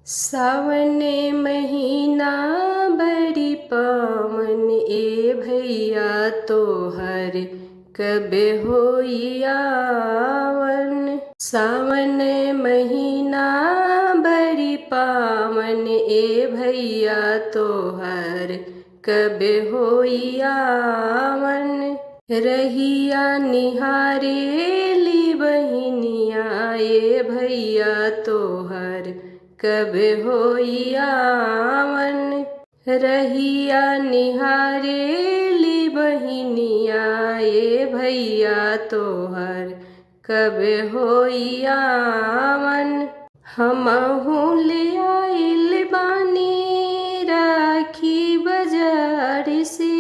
सावन महीना बड़ी पावन ए भैया तोहर कब होई आवन। सावन महीना बड़ी पावन ए भैया तोहर कब होई आवन। रहिया निहारेली बहिनिया ए भैया तोहर कब होई आवन। रहिया निहारेली बहिनिया ए भैया तोहर कब होई आवन। हमहू ले आइल बानी राखी बाजार से,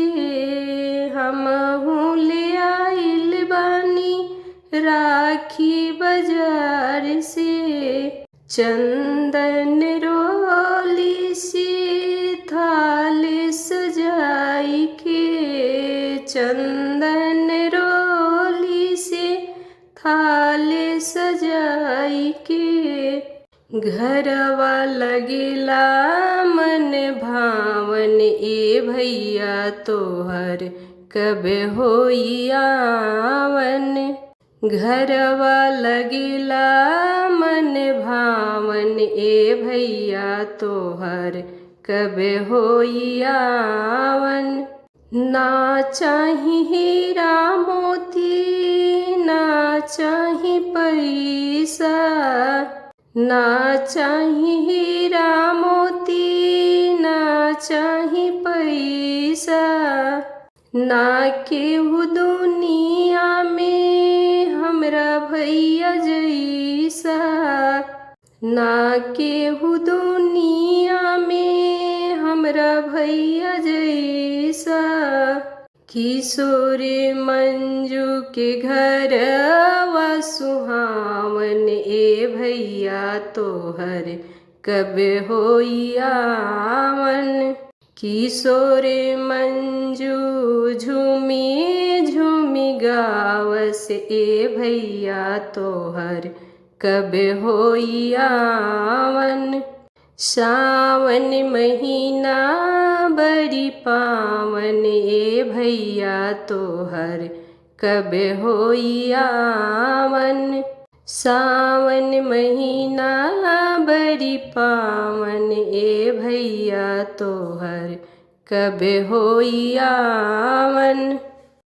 हमहू ले आइल बानी राखी बाजार से। चंदन रोली से थाल सजाई के, चंदन रोली से थाल सजाई के। घरवा लगेला मन भावन ए भैया तोहर कब होई आवन। घरवा लगेला मन भावन ए भैया तोहर कब होई आवन। ना चाही हीरा मोती ना चाही पैसा, ना चाही हीरा मोती ना चाही पैसा। ना केहू दुनिया में हमरा भैया जैसा, ना केहू दुनिया में हमरा भैया जैसा। किशोर मंजू के घरवा सुहावन ए भैया तोहर कब होई आवन। किशोर मंजू झूमी झूमी गावस ए भैया तोहर कब होई आवन। सावन महीना बड़ी पावन ए भैया तोहर कब होई आवन। सावन महीना बड़ी पावन ए भैया तोहर कब होई आवन।